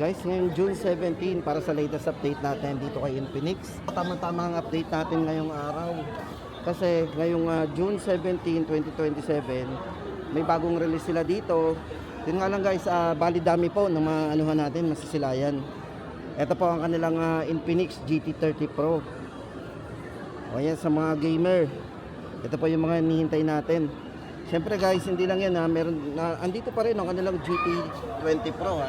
Guys, ngayong June 17 para sa latest update natin dito kay Infinix. Tama-tama ang update natin ngayong araw. Kasi ngayong June 17, 2027, may bagong release sila dito. Yun nga lang guys, bali dami po ng mga anuhan natin, masisilayan. Ito po ang kanilang Infinix GT30 Pro. O yan sa mga gamer. Ito po yung mga hinihintay natin. Siyempre guys, hindi lang yan andito pa rin ang kanilang GT20 Pro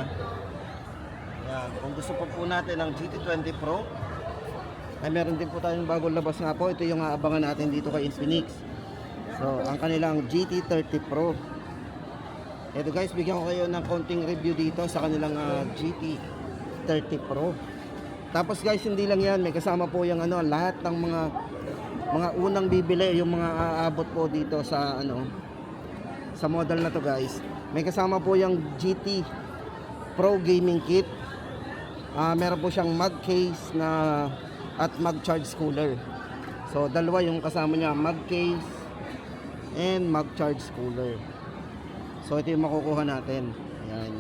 Yan, kung gusto po natin ng GT20 Pro, ay meron din po tayong bagong labas nga po. Ito yung aabangan natin dito kay Infinix. So, ang kanilang GT30 Pro. Ito guys, bigyan ko kayo ng konting review dito sa kanilang GT30 Pro. Tapos guys, hindi lang yan, may kasama po yung lahat ng mga unang bibili, yung mga aabot po dito sa sa model na to guys. May kasama po yung GT Pro Gaming Kit. Meron po siyang mag case at mag charge cooler. So dalawa yung kasama niya, mag case and mag charge cooler. So ito yung makukuha natin. Ayan.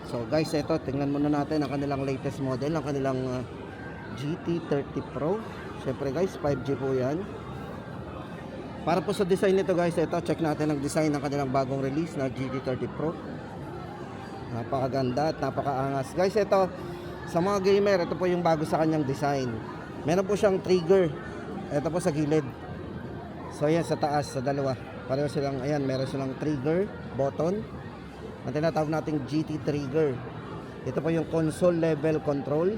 So guys, ito tingnan muna natin ang kanilang latest model, ang kanilang GT30 Pro. Syempre guys, 5G po yan. Para po sa design nito guys, ito check natin ang design ng kanilang bagong release na GT30 Pro. Napakaganda at napakaangas. Guys, ito sa mga gamer, ito po yung bago sa kanyang design. Meron po siyang trigger. Ito po sa gilid. So ayan sa taas, sa dalawa. Pareho silang, ayan, meron silang trigger button. Ang tinatawag nating GT trigger. Ito po yung console level control.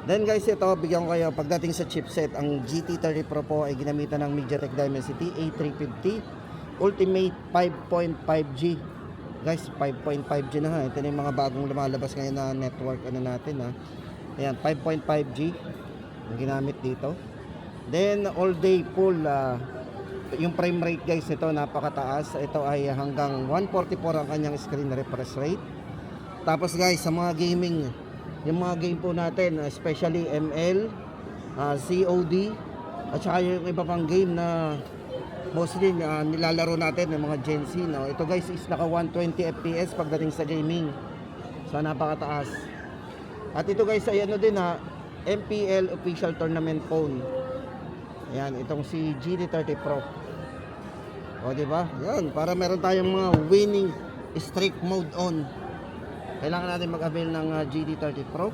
Then guys, ito bigyan ko kayo pagdating sa chipset. Ang GT30 Pro po ay ginamitan ng MediaTek Dimensity A350 Ultimate 5.5G. Guys, 5.5G na Ito na yung mga bagong lumalabas ngayon na network natin Ayan, 5.5G yung ginamit dito. Then all day full yung frame rate guys, ito napakataas. Ito ay hanggang 144 ang kanyang screen refresh rate. Tapos guys, sa mga gaming, yung mga game po natin, especially ML, COD, at saka yung iba pang game na mostly nilalaro natin ng mga Gen Z. Ito guys is naka 120 FPS pagdating sa gaming. So napakataas. At ito guys ay din MPL official tournament phone. Ayan, itong si GT30 Pro. O diba? Yan, para meron tayong mga winning streak mode on. Kailangan natin mag-avail ng GT30 Pro.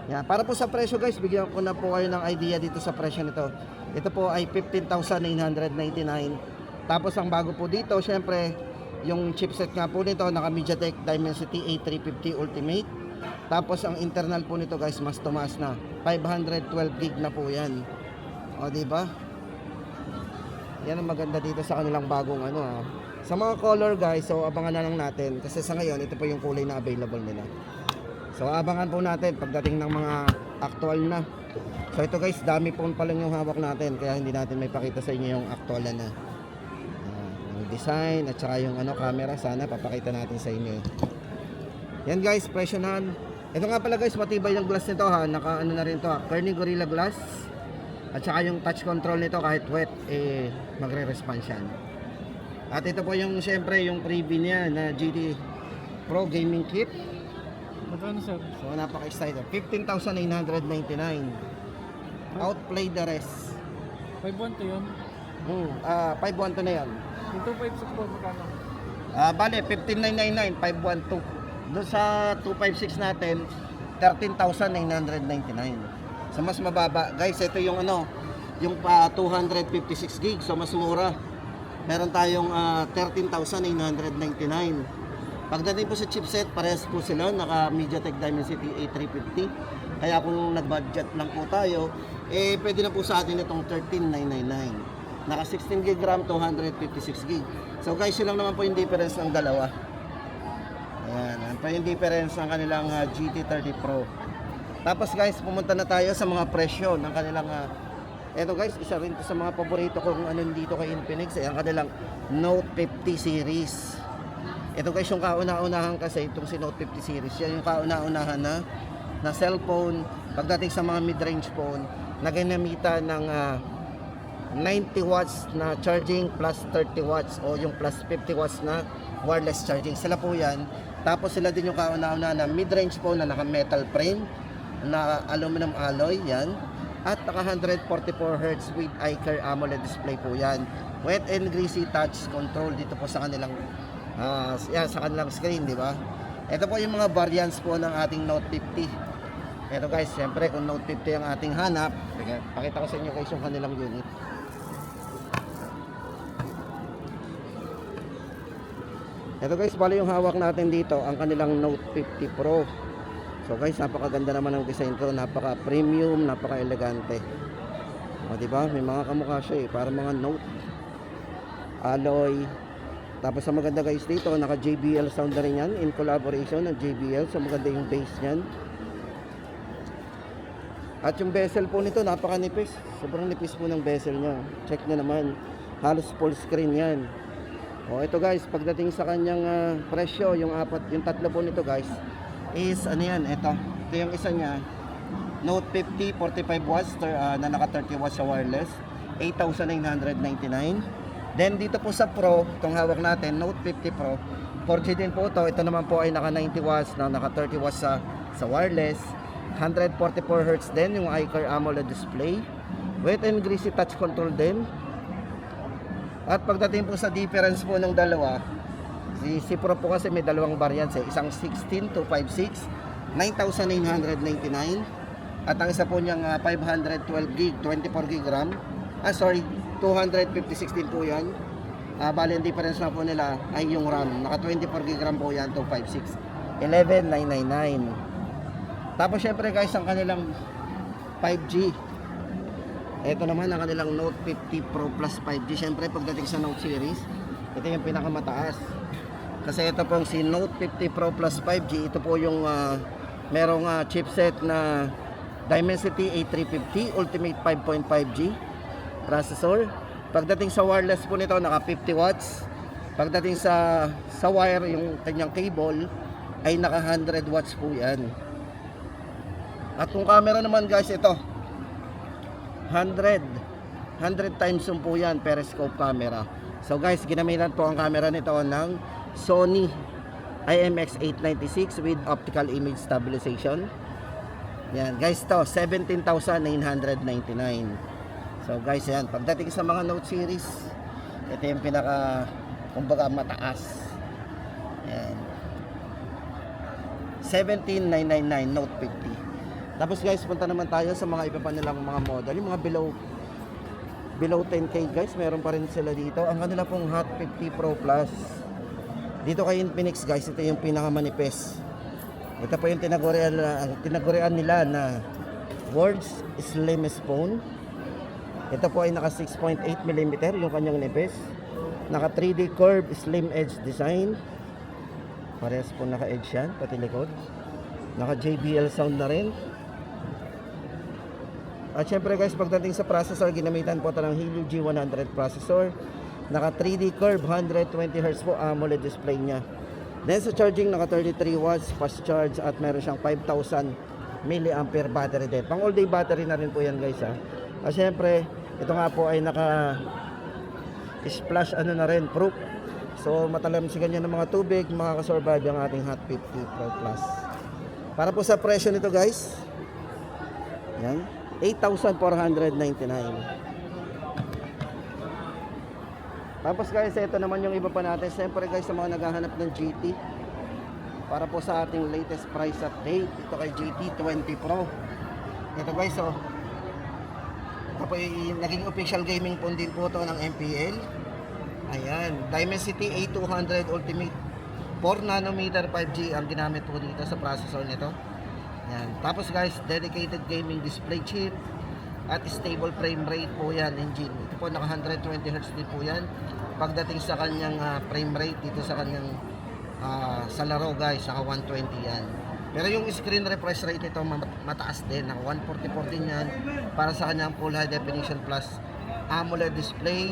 Yan, para po sa presyo guys, bigyan ko na po kayo ng idea dito sa presyo nito. Ito po ay 15,999. Tapos ang bago po dito, syempre, yung chipset nga po nito, naka MediaTek Dimensity A350 Ultimate. Tapos ang internal po nito guys, mas tumaas na. 512 gig na po yan. O diba? Yan ang maganda dito sa kanilang bagong Sa mga color guys, so abangan na lang natin. Kasi sa ngayon, ito po yung kulay na available nila. So abangan po natin pagdating ng mga actual na. So ito guys, dami po pa lang yung hawak natin. Kaya hindi natin may pakita sa inyo yung actual na yung design at saka yung camera. Sana papakita natin sa inyo. Yan guys, presyo na. Ito nga pala guys, matibay yung glass nito Naka na rin to Kearney Gorilla Glass. At saka yung touch control nito kahit wet magre-response yan. At ito po yung syempre yung preview niya na GT Pro Gaming Kit. Magkano sir? So napaka-excited. 15,999. Outplay the rest. 5.1 to yun? 512 na yan. Yung 256 po magkano? Bale, 15,999, 512. Doon sa 256 natin, 13,999. So mas mababa. Guys, ito yung yung 256 gig. So mas mura. Meron tayong 13,999. Pagdating po sa chipset, parehas po sila. Naka MediaTek Dimensity A350. Kaya kung nag-budget lang po tayo, pwede na po sa atin itong 13,999. Naka 16 gig RAM, 256 gig. So guys, yun lang naman po yung difference ng dalawa. Ayan, yan pa yung difference ng kanilang GT30 Pro. Tapos guys, pumunta na tayo sa mga presyo ng kanilang eto guys, isa rin sa mga paborito ko kung dito kay Infinix ay ang kanilang Note 50 series. Ito guys, yung kauna-unahan kasi itong si Note 50 series. Yan yung kauna-unahan na cellphone pagdating sa mga mid-range phone na ginamitan ng 90 watts na charging plus 30 watts o yung plus 50 watts na wireless charging. Sila po yan. Tapos sila din yung kauna-una na mid-range po na naka-metal frame, na aluminum alloy, yan. At naka 144 Hz with iCare AMOLED display po yan. Wet and greasy touch control dito po sa kanilang sa kanilang screen, di ba? Ito po yung mga variants po ng ating Note 50. Ito guys, syempre kung Note 50 ang ating hanap, pakita ko sa inyo guys yung kanilang unit. Ito guys, bali yung hawak natin dito, ang kanilang Note 50 Pro. So guys, napakaganda naman ng design to, napaka-premium, napaka-elegante. O diba, may mga kamukha siya para mga Note alloy. Tapos ang maganda guys dito, naka JBL sound na rin yan, in collaboration ng JBL. So maganda yung bass niyan. At yung bezel po nito, napaka-nipis. Sobrang nipis po ng bezel niya. Check nyo naman, halos full screen yan. O ito guys, pagdating sa kanyang presyo, yung tatlo po nito guys is ano yan, ito yung isa niya, Note 50 45 watts na naka 30 watts sa wireless, 8,999. Then dito po sa Pro, itong hawak natin, Note 50 Pro, 4G din po ito. Ito naman po ay naka 90 watts na naka 30 watts sa wireless, 144 Hz din yung iCare AMOLED display, wet and greasy touch control din. At pagdating po sa difference po ng dalawa, si Pro po kasi may dalawang variants isang 16 to 56, 9,999, at ang isa po niyang 512 gig, 24 gig RAM, 256 din po yan. Bali ang difference na po nila ay yung RAM, naka 24 gig RAM po yan, 256, 11,999. Tapos syempre guys, ang kanilang 5G, ito naman ang kanilang Note 50 Pro Plus 5G. Siyempre pagdating sa Note series, ito yung pinakamataas. Kasi ito pong si Note 50 Pro Plus 5G, ito po yung merong chipset na Dimensity A350 Ultimate 5.5G processor. Pagdating sa wireless po nito, naka 50 watts. Pagdating sa wire, yung kanyang cable ay naka 100 watts po yan. At kung camera naman guys, ito 100 times zoom po yan, periscope camera. So guys, ginamitan po ang camera nito ng Sony IMX896 with optical image stabilization. Yan guys, to 17,999. So guys, yan, pagdating sa mga Note series, ito yung pinaka kumbaga mataas. Yan, 17,999 Note 50. Tapos guys, punta naman tayo sa mga iba pa nilang mga model, yung mga below 10k guys, meron pa rin sila dito. Ang kanila pong Hot 50 Pro Plus dito kay Infinix guys, ito yung pinakamanipis. Ito po yung tinagurian nila na world's slimmest phone. Ito po ay naka 6.8mm yung kanyang nipis, naka 3D curve slim edge design, parehas po naka edge yan, pati likod, naka JBL sound na rin. At syempre guys, pagdating sa processor, ginamitan po ito ng Helio G100 processor, naka 3D curve 120Hz po AMOLED display nya. Then sa charging, naka 33 watts fast charge at meron siyang 5,000 mAh battery din. Pang all day battery na rin po yan guys ha. At syempre, ito nga po ay naka splash na rin, proof. So matalamsigan niya ng mga tubig, makakasurvive ang ating Hot 50 Pro Plus. Para po sa presyo nito guys, yan, 8,499. Tapos guys, ito naman yung iba pa natin. Siyempre guys, sa mga naghahanap ng GT, para po sa ating latest price update, ito kay GT 20 Pro. Ito guys, ito po yung naging official gaming phone din po ito ng MPL. Ayan, Dimensity A200 Ultimate 4nm 5G ang ginamit po dito sa processor nito. Yan. Tapos guys, dedicated gaming display chip at stable frame rate po yan, engine. Ito po naka 120Hz din po yan. Pagdating sa kanyang frame rate dito sa kanyang sa laro guys, naka 120 yan. Pero yung screen refresh rate ito mataas din, naka 144 din yan para sa kanyang full high definition plus AMOLED display.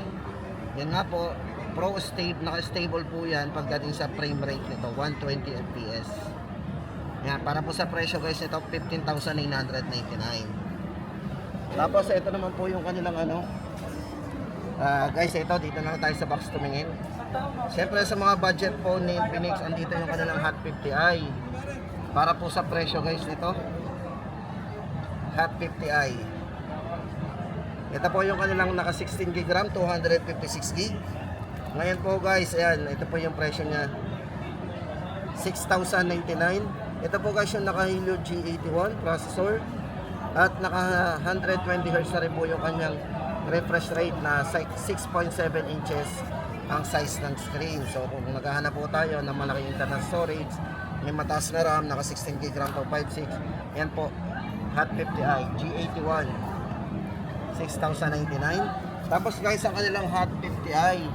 Yan nga po, naka stable po yan pagdating sa frame rate nito, 120 FPS. Yan, para po sa presyo guys, ito 15,999. Tapos ito naman po yung kanilang guys, ito dito na tayo sa box tumingin. Siyempre sa mga budget phone ni Infinix, andito yung kanilang Hot 50i. Para po sa presyo guys nito. Hot 50i. Ito po yung kanilang naka 16 GB RAM, 256 GB. Ngayon po guys, ayan, ito po yung presyo niya. 6,099. Ito po guys yung naka Helio G81 processor. At naka 120 Hz na rin po yung kanyang refresh rate na 6.7 inches ang size ng screen. So kung naghahanap po tayo ng malaking internal storage, may mataas na RAM, naka 16 GB RAM 256, yan po, Hot 50i, G81, 6,099. Tapos guys, ang kanilang Hot 50i,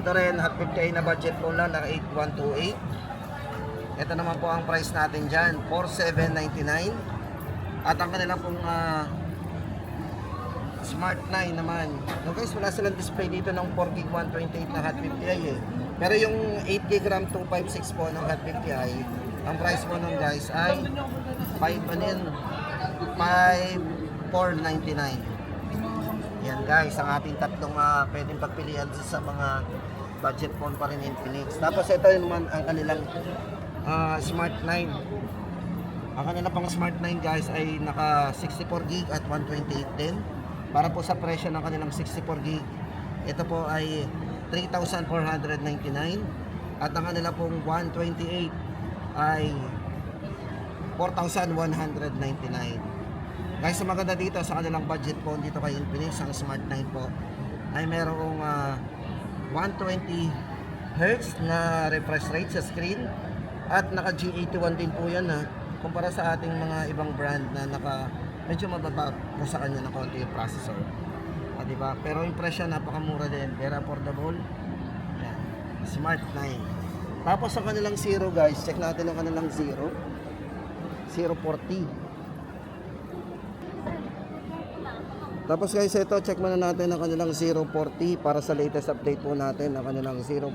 ito rin, Hot 50i na budget po lang, naka 8128. Ito naman po ang price natin dyan, 4,799. At ang kanilang pong Smart 9 naman. So guys, wala silang display dito ng 4GB 128 na Hot 50i eh. Pero yung 8GB RAM 256 po ng Hot 50i, ang price po nun guys ay 5,499. Yan guys, ang ating tatlong pwedeng pagpilian sa mga budget phone pa rin Infinix. Tapos ito naman ang kanilang Smart 9. Ang kanilang pang Smart 9 guys ay naka 64GB at 128 din. Para po sa presyo ng kanilang 64GB, ito po ay 3,499. At ang kanilang pong 128 ay 4,199. Guys, ang maganda dito sa kanilang budget phone dito kay Infinix, ang Smart 9 po, ay merong 120 Hz na refresh rate sa screen. At naka G81 din po yan kumpara sa ating mga ibang brand na medyo mababa po sa kanya ng konti yung processor. Diba? Pero yung presyo napakamura din, very affordable. Yan. Smart 9. Tapos ang kanilang Zero guys, check natin ang kanilang Zero 40. Tapos guys, ito check muna natin ang kanilang 040 para sa latest update po natin ang kanilang 040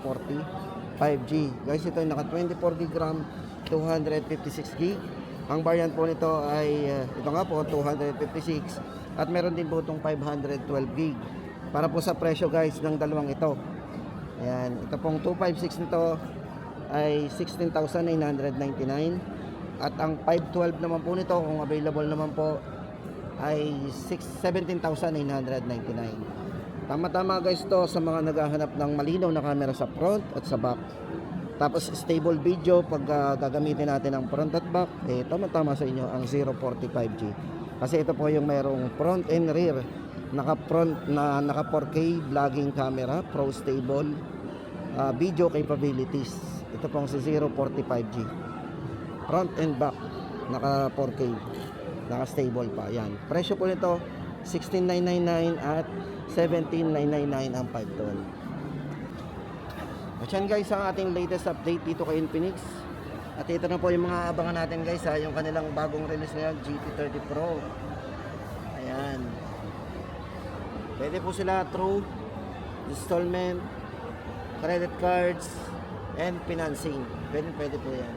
5G. Guys, ito ay naka 24GB RAM, 256GB. Ang variant po nito ay ito nga po 256 at meron din po itong 512GB. Para po sa presyo guys ng dalawang ito. Ayan, ito pong 256 nito ay 16,999 at ang 512 naman po nito kung available naman po ay 17,999. Tama-tama guys to sa mga naghahanap ng malinaw na camera sa front at sa back. Tapos stable video pag gagamitin natin ang front at back, tama-tama sa inyo ang 040 5G. Kasi ito po yung merong front and rear, naka 4K vlogging camera, pro stable video capabilities. Ito pong si 040 5G. Front and back, naka 4K, naka stable pa. Yan. Presyo po nito 16,999 at 17,999 ang 512. At yan guys ang ating latest update dito kay Infinix. At ito na po yung mga abangan natin guys yung kanilang bagong release ngayon, GT30 Pro. Ayan. Pwede po sila through installment, credit cards, and financing. Pwede po yan.